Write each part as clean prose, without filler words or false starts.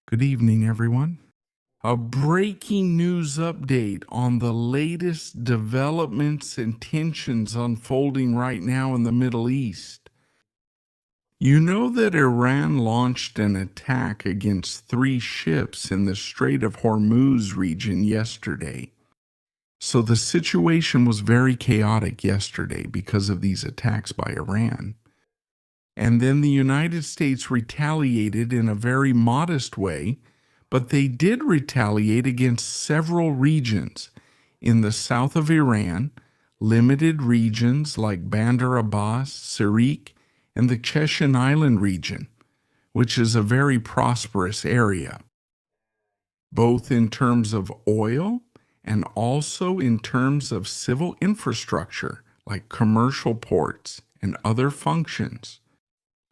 Good evening, everyone. A breaking news update on the latest developments and tensions unfolding right now in the Middle East. You know that Iran launched an attack against 3 ships in the Strait of Hormuz region yesterday. So the situation was very chaotic yesterday because of these attacks by Iran. And then the United States retaliated in a very modest way, but they did retaliate against several regions in the south of Iran, limited regions like Bandar Abbas, Sirik, and the Chechen Island region, which is a very prosperous area, both in terms of oil and also in terms of civil infrastructure like commercial ports and other functions.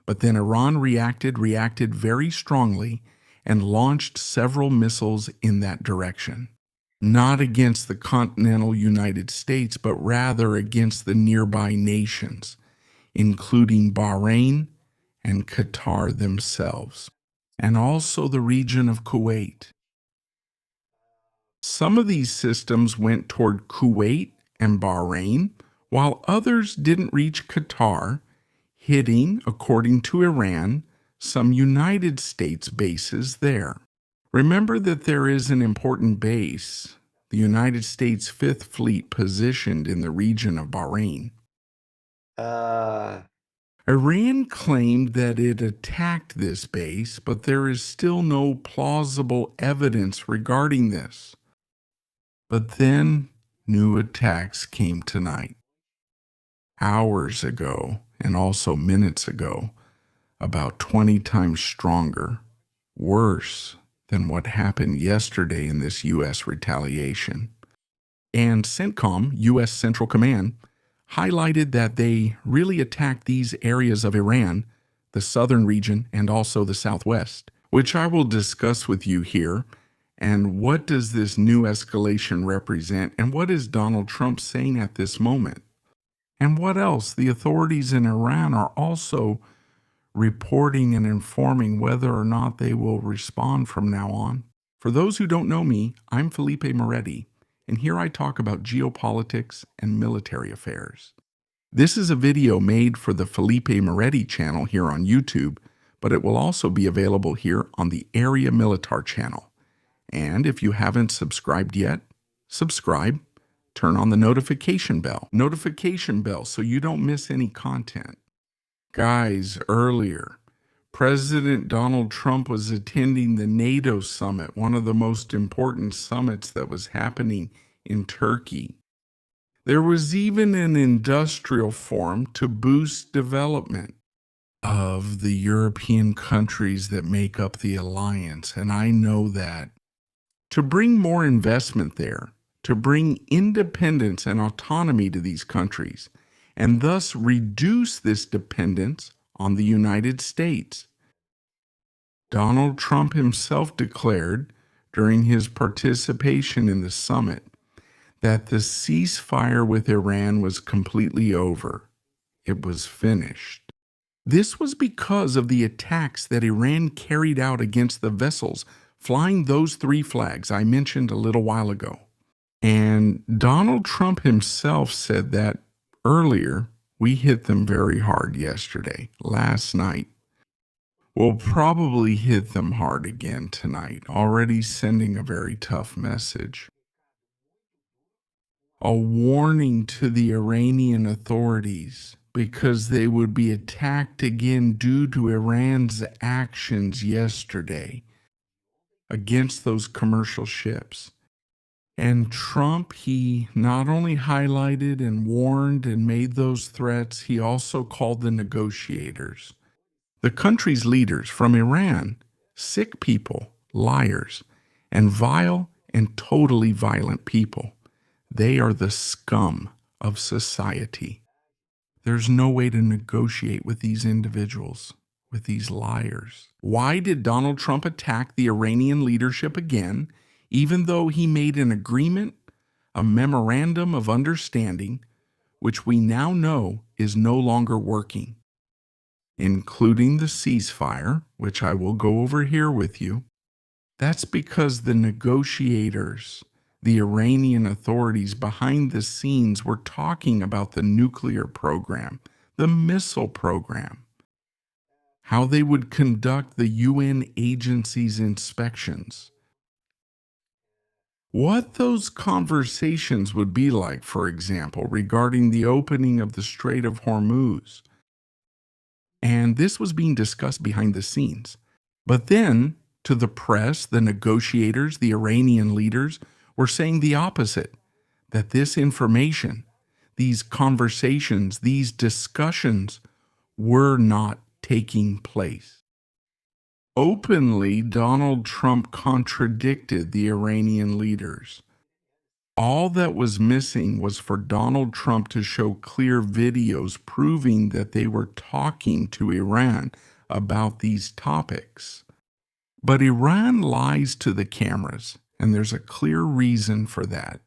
But then Iran reacted very strongly and launched several missiles in that direction. Not against the continental United States, but rather against the nearby nations, including Bahrain and Qatar themselves, and also the region of Kuwait. Some of these systems went toward Kuwait and Bahrain, while others didn't reach Qatar, hitting, according to Iran, some United States bases there. Remember that there is an important base, the United States Fifth Fleet, positioned in the region of Bahrain. Iran claimed that it attacked this base, but there is still no plausible evidence regarding this. But then new attacks came tonight. Hours ago, and also minutes ago, about 20 times stronger, worse than what happened yesterday in this U.S. retaliation. And CENTCOM, U.S. Central Command, highlighted that they really attacked these areas of Iran, the southern region and also the southwest, which I will discuss with you here. And what does this new escalation represent? And what is Donald Trump saying at this moment? And what else? The authorities in Iran are also reporting and informing whether or not they will respond from now on. For those who don't know me, I'm Felipe Moretti, and here I talk about geopolitics and military affairs. This is a video made for the Felipe Moretti channel here on YouTube, but it will also be available here on the Area Militar channel. And if you haven't subscribed yet, subscribe. Turn on the notification bell so you don't miss any content. Guys, earlier, President Donald Trump was attending the NATO summit, one of the most important summits that was happening in Turkey. There was even an industrial forum to boost development of the European countries that make up the alliance, and I know that. To bring more investment there, to bring independence and autonomy to these countries, and thus reduce this dependence on the United States. Donald Trump himself declared during his participation in the summit that the ceasefire with Iran was completely over. It was finished. This was because of the attacks that Iran carried out against the vessels flying those 3 flags I mentioned a little while ago. And Donald Trump himself said that earlier, we hit them very hard yesterday, last night. We'll probably hit them hard again tonight, already sending a very tough message. A warning to the Iranian authorities because they would be attacked again due to Iran's actions yesterday against those commercial ships. And Trump, he not only highlighted and warned and made those threats, he also called the negotiators, the country's leaders from Iran, sick people, liars, and vile and totally violent people. They are the scum of society. There's no way to negotiate with these individuals, with these liars. Why did Donald Trump attack the Iranian leadership again, even though he made an agreement, a memorandum of understanding, which we now know is no longer working, including the ceasefire, which I will go over here with you, That's because the negotiators, the Iranian authorities behind the scenes, were talking about the nuclear program, the missile program, how they would conduct the UN agency's inspections, what those conversations would be like, for example, regarding the opening of the Strait of Hormuz. And this was being discussed behind the scenes. But then, to the press, the negotiators, the Iranian leaders were saying the opposite, that this information, these conversations, these discussions were not taking place. Openly, Donald Trump contradicted the Iranian leaders. All that was missing was for Donald Trump to show clear videos proving that they were talking to Iran about these topics. But Iran lies to the cameras, and there's a clear reason for that.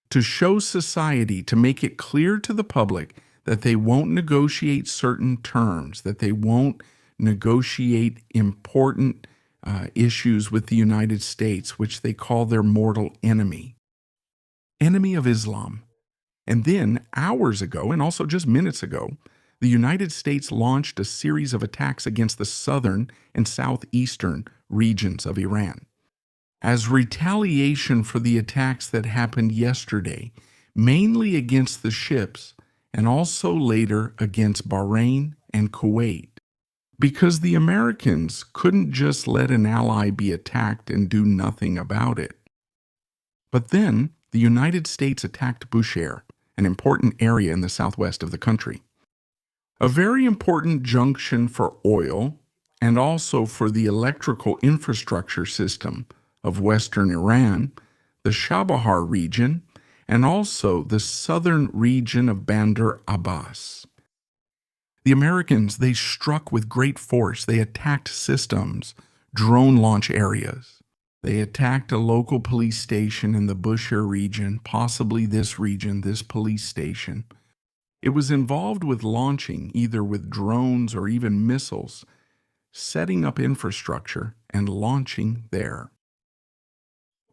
To show society, to make it clear to the public that they won't negotiate certain terms, that they won't negotiate important issues with the United States, which they call their mortal enemy of Islam. And then, hours ago, and also just minutes ago, the United States launched a series of attacks against the southern and southeastern regions of Iran. As retaliation for the attacks that happened yesterday, mainly against the ships, and also later against Bahrain and Kuwait. Because the Americans couldn't just let an ally be attacked and do nothing about it. But then, the United States attacked Bushehr, an important area in the southwest of the country. A very important junction for oil and also for the electrical infrastructure system of western Iran, the Chabahar region, and also the southern region of Bandar Abbas. The Americans, they struck with great force. They attacked systems, drone launch areas. They attacked a local police station in the Bushehr region, possibly this police station. It was involved with launching, either with drones or even missiles, setting up infrastructure and launching there.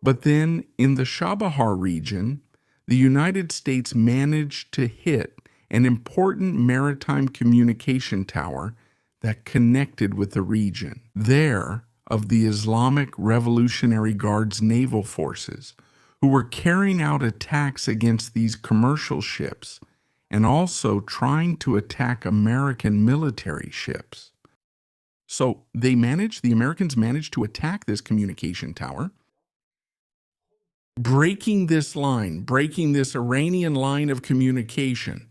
But then, in the Chabahar region, the United States managed to hit an important maritime communication tower that connected with the region, there of the Islamic Revolutionary Guard's naval forces, who were carrying out attacks against these commercial ships and also trying to attack American military ships. So the Americans managed to attack this communication tower, breaking this Iranian line of communication.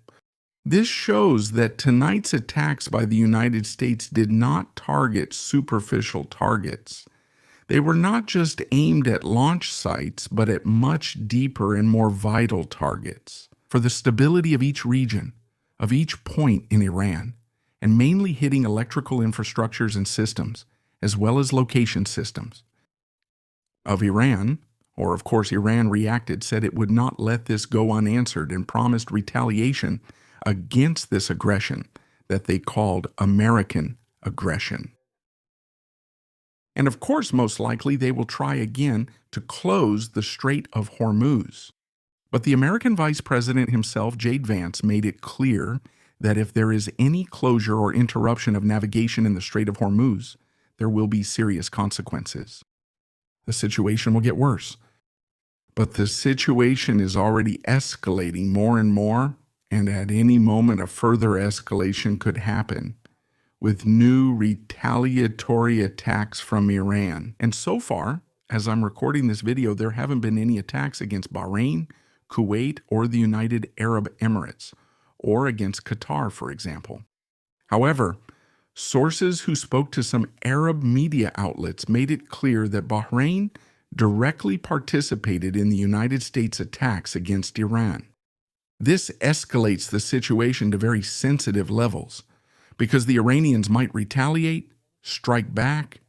This shows that tonight's attacks by the United States did not target superficial targets. They were not just aimed at launch sites, but at much deeper and more vital targets for the stability of each region, of each point in Iran, and mainly hitting electrical infrastructures and systems, as well as location systems of Iran. Or, of course, Iran reacted, said it would not let this go unanswered, and promised retaliation against this aggression that they called American aggression. And of course, most likely, they will try again to close the Strait of Hormuz. But the American Vice President himself, J.D. Vance, made it clear that if there is any closure or interruption of navigation in the Strait of Hormuz, there will be serious consequences. The situation will get worse. But the situation is already escalating more and more, and at any moment a further escalation could happen with new retaliatory attacks from Iran. And so far, as I'm recording this video, there haven't been any attacks against Bahrain, Kuwait, or the United Arab Emirates, or against Qatar, for example. However, sources who spoke to some Arab media outlets made it clear that Bahrain directly participated in the United States attacks against Iran. This escalates the situation to very sensitive levels because the Iranians might retaliate, strike back,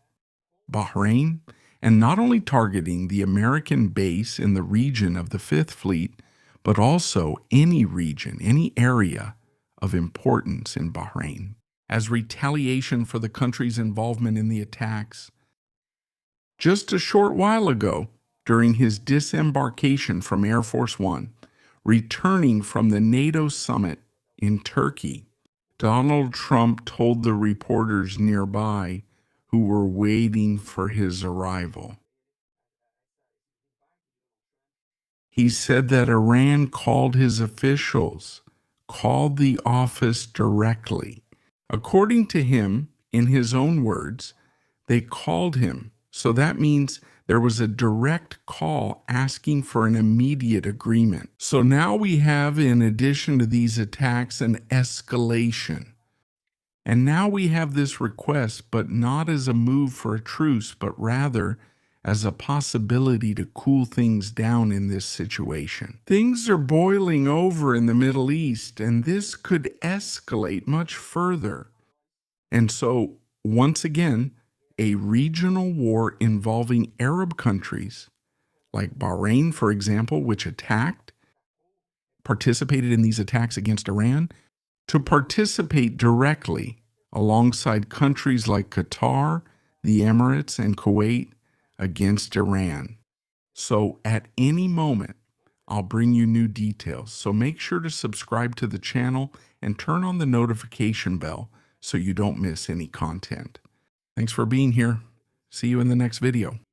Bahrain, and not only targeting the American base in the region of the Fifth Fleet, but also any region, any area of importance in Bahrain. As retaliation for the country's involvement in the attacks, Just a short while ago, during his disembarkation from Air Force One, returning from the NATO summit in Turkey, Donald Trump told the reporters nearby who were waiting for his arrival. He said that Iran called his officials, called the office directly. According to him, in his own words, they called him. So that means there was a direct call asking for an immediate agreement. So now we have, in addition to these attacks, an escalation. And now we have this request, but not as a move for a truce, but rather as a possibility to cool things down in this situation. Things are boiling over in the Middle East, and this could escalate much further. And so, once again, a regional war involving Arab countries, like Bahrain, for example, which participated in these attacks against Iran, to participate directly alongside countries like Qatar, the Emirates, and Kuwait against Iran. So at any moment, I'll bring you new details. So make sure to subscribe to the channel and turn on the notification bell so you don't miss any content. Thanks for being here. See you in the next video.